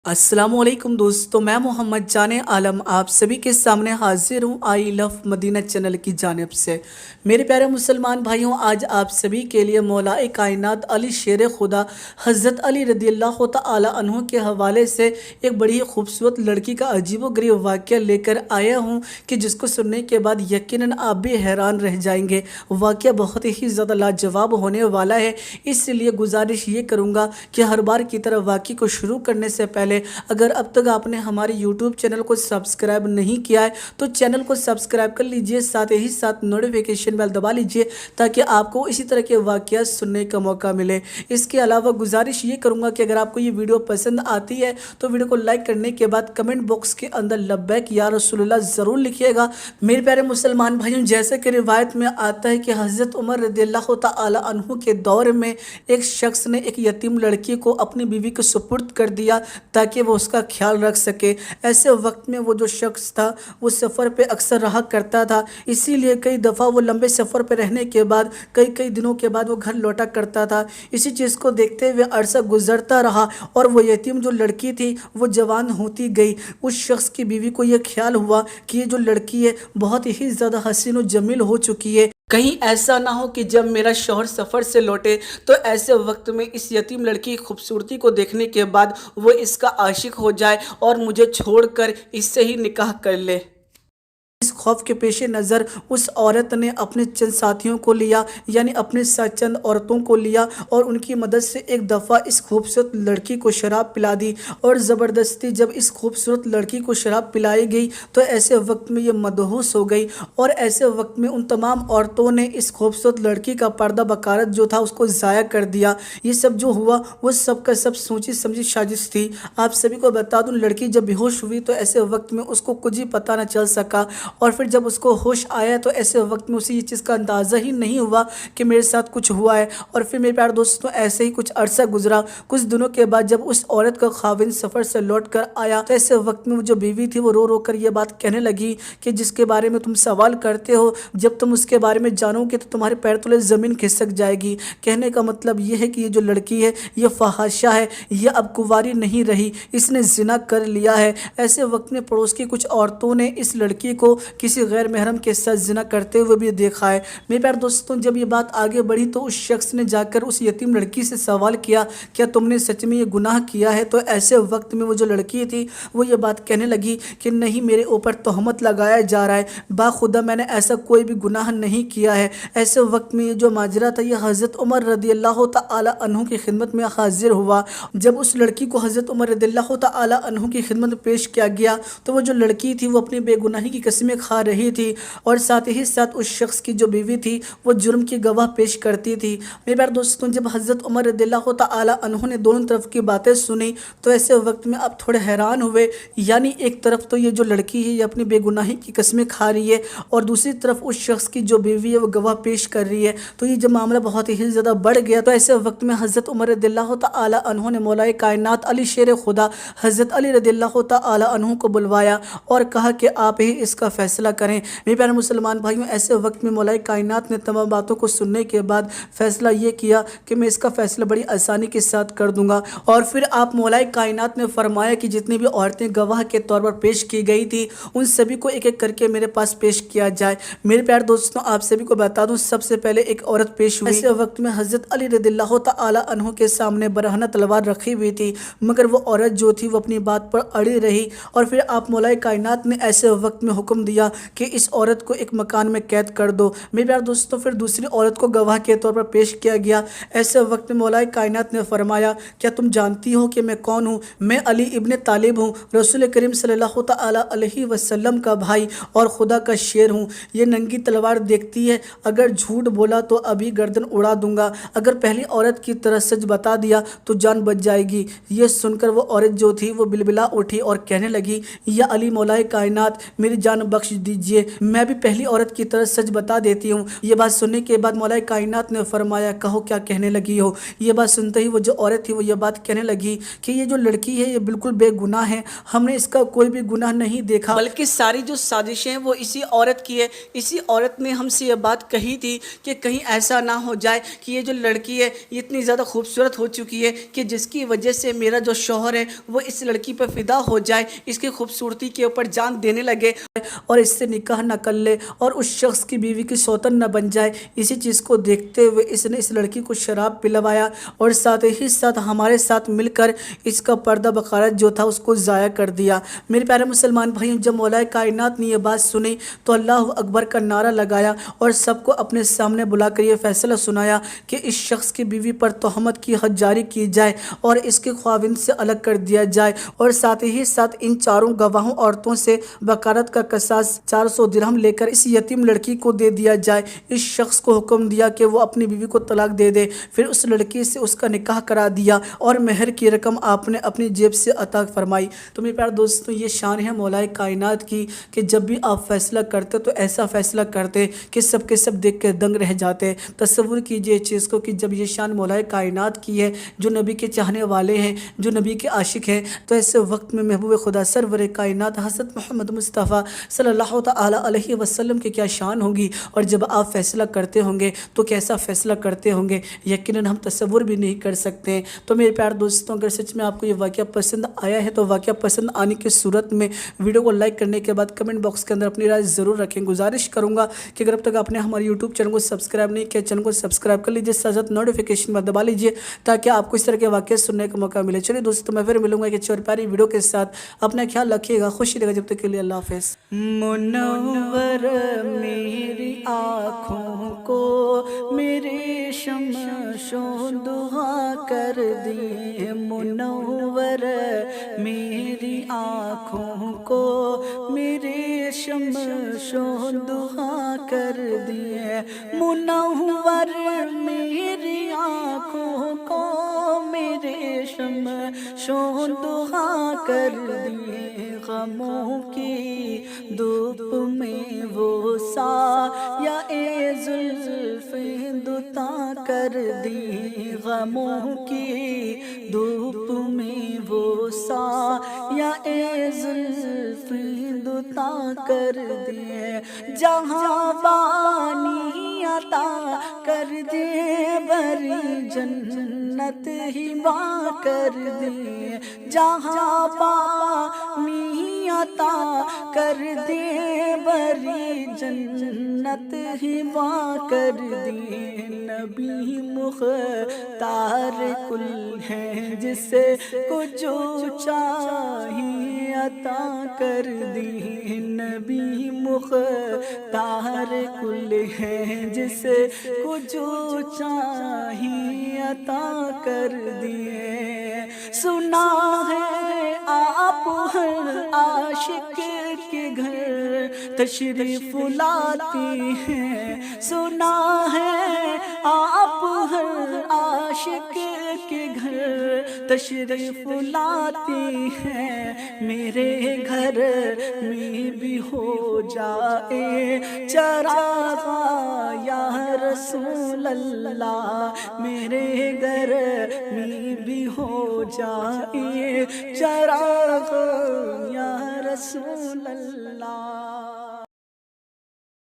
अस्सलामुअलैकुम दोस्तों, मैं मोहम्मद जाने आलम आप सभी के सामने हाजिर हूँ आई लव मदीना चैनल की जानिब से। मेरे प्यारे मुसलमान भाइयों, आज आप सभी के लिए मौलाए कायनात अली शेर खुदा हज़रत अली रदियल्लाहु तआला अन्हु के हवाले से एक बड़ी ही खूबसूरत लड़की का अजीबोगरीब वाक़या लेकर आया हूँ कि जिसको सुनने के बाद यकीनन आप भी हैरान रह जाएंगे। वाक़या बहुत ही ज़्यादा लाजवाब होने वाला है, इसलिए गुजारिश ये करूँगा कि हर बार की तरह वाक़ये को शुरू करने से पहले अगर अब तक आपने हमारे YouTube चैनल को सब्सक्राइब नहीं किया है तो चैनल को सब्सक्राइब कर लीजिए, साथ ही साथ नोटिफिकेशन बेल दबा लीजिए ताकि आपको इसी तरह के वाक़यात सुनने का मौका मिले। इसके अलावा गुजारिश ये करूँगा कि अगर आपको ये वीडियो पसंद आती है तो वीडियो को लाइक करने के बाद कमेंट बॉक्स के अंदर लब्बैक या रसूलुल्लाह ज़रूर लिखिएगा। मेरे प्यारे मुसलमान भाइयों, जैसे कि रिवायत में आता है कि हज़रत उमर रज़ियल्लाहु तआला अन्हु के दौर में एक शख्स ने एक यतीम लड़की को अपनी बीवी के सुपुर्द कर दिया ताकि वो उसका ख्याल रख सके। ऐसे वक्त में वो जो शख्स था वो सफ़र पे अक्सर रहा करता था, इसीलिए कई दफ़ा वो लंबे सफ़र पे रहने के बाद कई दिनों के बाद वो घर लौटा करता था। इसी चीज़ को देखते हुए अरसा गुजरता रहा और वो यतीम जो लड़की थी वो जवान होती गई। उस शख्स की बीवी को ये ख्याल हुआ कि ये जो लड़की है बहुत ही ज़्यादा हसीन और जमील हो चुकी है, कहीं ऐसा ना हो कि जब मेरा शौहर सफ़र से लौटे तो ऐसे वक्त में इस यतीम लड़की की खूबसूरती को देखने के बाद वो इसका आशिक हो जाए और मुझे छोड़कर इससे ही निकाह कर ले। इस खौफ के पेश नज़र उस औरत ने अपने चंद साथियों को लिया, यानी अपने साथ चंद औरतों को लिया और उनकी मदद से एक दफ़ा इस खूबसूरत लड़की को शराब पिला दी। और ज़बरदस्ती जब इस खूबसूरत लड़की को शराब पिलाई गई तो ऐसे वक्त में ये मदहोश हो गई और ऐसे वक्त में उन तमाम औरतों ने इस खूबसूरत लड़की का पर्दा बकारत जो था उसको ज़ाया कर दिया। ये सब जो हुआ वो सब का सब सोची समझी साजिश थी। आप सभी को बता दूँ, लड़की जब बेहोश हुई तो ऐसे वक्त में उसको कुछ ही पता न चल सका और फिर जब उसको होश आया तो ऐसे वक्त में उसे ये चीज़ का अंदाज़ा ही नहीं हुआ कि मेरे साथ कुछ हुआ है। और फिर मेरे प्यारे दोस्तों, ऐसे ही कुछ अरसा गुजरा। कुछ दिनों के बाद जब उस औरत का खाविंद सफ़र से लौट कर आया तो ऐसे वक्त में वो जो बीवी थी वो रो रो कर ये बात कहने लगी कि जिसके बारे में तुम सवाल करते हो, जब तुम उसके बारे में जानोगे तो तुम्हारे पैर तले ज़मीन खिसक जाएगी। कहने का मतलब ये है कि ये जो लड़की है ये फहाशा है, ये अब कुंवारी नहीं रही, इसने जिना कर लिया है। ऐसे वक्त में पड़ोस की कुछ औरतों ने इस लड़की को किसी गैर महरम के साथ जिना करते हुए भी देखा है। मेरे प्यारे दोस्तों, जब ये बात आगे बढ़ी तो उस शख्स ने जाकर उस यतीम लड़की से सवाल किया, क्या तुमने सच में ये गुनाह किया है? तो ऐसे वक्त में वो जो लड़की थी वो ये बात कहने लगी कि नहीं, मेरे ऊपर तोहमत लगाया जा रहा है, बाखुदा मैंने ऐसा कोई भी गुनाह नहीं किया है। ऐसे वक्त में ये जो माजरा था ये हज़रत उमर रज़ियल्लाहु तआला अन्हु की खिदमत में हाजिर हुआ। जब उस लड़की को हज़रत उमर रज़ियल्लाहु तआला अन्हु की खिदमत में पेश किया गया तो वो जो लड़की थी वो अपनी बेगुनाही की कस्में खा रही थी और साथ ही साथ उस शख्स की जो बीवी थी वो जुर्म की गवाह पेश करती थी। मेरे प्यारे दोस्तों, जब हज़रत उमर रज़ियल्लाहु तआला अन्हु ने दोनों तरफ की बातें सुनी तो ऐसे वक्त में आप थोड़े हैरान हुए। यानी एक तरफ तो ये जो लड़की है ये अपनी बेगुनाही की कस्में खा रही है और दूसरी तरफ उस शख्स की जो बीवी है वो गवाह पेश कर रही है। तो ये जब मामला बहुत ही ज़्यादा बढ़ गया तो ऐसे वक्त में हज़रत उमर रज़ियल्लाहु तआला अन्हु ने मौलाए कायनात अली शेर खुदा हज़रत अली रज़ियल्लाहु तआला अन्हु को बुलवाया और कहा कि आप ही इसका फ़ैसला करें। मेरे प्यारे मुसलमान भाइयों, ऐसे वक्त में मौलाए कायनात ने तमाम बातों को सुनने के बाद फ़ैसला ये किया कि मैं इसका फ़ैसला बड़ी आसानी के साथ कर दूंगा। और फिर आप मौलाए कायनात ने फरमाया कि जितनी भी औरतें गवाह के तौर पर पेश की गई थी उन सभी को एक एक करके मेरे पास पेश किया जाए। मेरे प्यारे दोस्तों, आप सभी को बता दूं, सबसे पहले एक औरत पेश हुई। ऐसे वक्त में हज़रत अली रज़ियल्लाहु तआला अन्हु के सामने बरहना तलवार रखी हुई थी, मगर वो औरत जो थी वो अपनी बात पर अड़ी रही। और फिर आप मौलाए कायनात ने ऐसे वक्त में हुक्म दिया कि इस औरत को एक मकान में कैद कर दो। मेरे प्यारे दोस्तों, फिर दूसरी औरत को गवाह के तौर पर पेश किया गया। ऐसे वक्त में मौलाए कायनात ने फरमाया, क्या तुम जानती हो कि मैं कौन हूँ? मैं अली इब्न तालिब हूँ, रसूल करीम सल्लल्लाहु तआला अलैहि वसल्लम का भाई और खुदा का शेर हूँ। ये नंगी तलवार देखती है, अगर झूठ बोला तो अभी गर्दन उड़ा दूंगा, अगर पहली औरत की तरह सच बता दिया तो जान बच जाएगी। ये सुनकर वो औरत जो थी वो बिलबिला उठी और कहने लगी, या अली मौलाए कायनात, मेरी जान बख्श दीजिए, मैं भी पहली औरत की तरह सच बता देती हूँ। ये बात सुनने के बाद मौलाए कायनात ने फरमाया, कहो क्या कहने लगी हो। ये बात सुनते ही वो जो औरत थी वो ये बात कहने लगी कि ये जो लड़की है ये बिल्कुल बेगुनाह है, हमने इसका कोई भी गुनाह नहीं देखा, बल्कि सारी जो साजिशें वो इसी औरत की है। इसी औरत ने हमसे ये बात कही थी कि कहीं ऐसा ना हो जाए कि ये जो लड़की है ये इतनी ज़्यादा खूबसूरत हो चुकी है कि जिसकी वजह से मेरा जो शौहर है वो इस लड़की पर फिदा हो जाए, इसकी खूबसूरती के ऊपर जान देने लगे और इससे निकाह न कर ले और उस शख्स की बीवी की सौतन न बन जाए। इसी चीज़ को देखते हुए इसने इस लड़की को शराब पिलवाया और साथ ही साथ हमारे साथ मिलकर इसका पर्दा बकारत जो था उसको ज़ाया कर दिया। मेरे प्यारे मुसलमान भाइयों, जब मौलाए कायनात ने यह बात सुनी तो अल्लाह अकबर का नारा लगाया और सबको अपने सामने बुलाकर ये फैसला सुनाया कि इस शख्स की बीवी पर तोहमत की हद जारी की जाए और इसके ख्वाविंद से अलग कर दिया जाए और साथ ही साथ इन चारों गवाहों औरतों से बकारत का कसास 400 दिरहम लेकर इस यतीम लड़की को दे दिया जाए। इस शख्स को हुक्म दिया कि वो अपनी बीवी को तलाक दे दे। फिर उस लड़की से उसका निकाह करा दिया और मेहर की रकम आपने अपनी जेब से अता फरमाई। तो मेरे प्यारे दोस्तों, ये शान है मौलाए कायनात की कि जब भी आप फैसला करते तो ऐसा फैसला करते कि सब के सब देख के दंग रह जाते। तसव्वुर कीजिए इस चीज़ को कि जब ये शान मौलाए कायनात की है, जो नबी के चाहने वाले हैं, जो नबी के आशिक हैं, तो ऐसे वक्त में महबूब खुदा सरवर कायनात हज़रत मोहम्मद मुस्तफ़ा सल्लल्लाहु तआला अलैहि वसल्लम की क्या शान होगी। और जब आप फैसला करते होंगे तो कैसा फैसला करते होंगे, यकीनन हम तसव्वुर भी नहीं कर सकते। तो मेरे प्यारे दोस्तों, अगर सच में आपको ये वाक़या पसंद आया है तो वाक़या पसंद आने की सूरत में वीडियो को लाइक करने के बाद कमेंट बॉक्स के अंदर अपनी राय ज़रूर रखें। गुजारिश करूँगा कि अगर अब तक आपने हमारे यूट्यूब चैनल को सब्सक्राइब नहीं किया, चैनल को सब्सक्राइब कर लीजिए, साथ साथ नोटिफिकेशन में दबा लीजिए ताकि आपको इस तरह के वाक़या सुनने का मौका मिले। चलिए दोस्तों, मैं फिर मिलूंगा एक अच्छी और प्यारी वीडियो के साथ। अपना ख्याल रखिएगा, खुशी रहेगा। जब तक के लिए अल्लाह हाफ़िज़। मुनव्वर मेरी आँखों को मेरे शमशो दुआ कर दिए, मुनव्वर मेरी आँखों को मेरे शमशो दुआ कर दिए, मुनव्वर मेरी आँखों को मेरे शमशो दुआ कर दिए, गमों की धूप में वो साया जुल्फ़े दुता कर दी, गमों की धूप में वो साया जुल्फ़े दुता कर दिए, जहाँ बानी अता कर दे बरी जन्नत ही बा कर दिए, जहाँ बानी अता कर दे बरी जन्नत ही बा कर दिए, नबी मुख्तार कुल है जिसे को जो चाहिए अता कर दी, नबी मुख्तार कुल है जिसे को जो चाहिए अता कर दिए। सुना है आप हर आशिक के घर तशरीफ लाती हैं, सुना है आप हर आशिक के घर तशरीफ लाती हैं, मेरे घर में भी हो जाए चरागा या रसूल अल्लाह, मेरे घर में भी हो जाए चरागा या रसूल अल्लाह।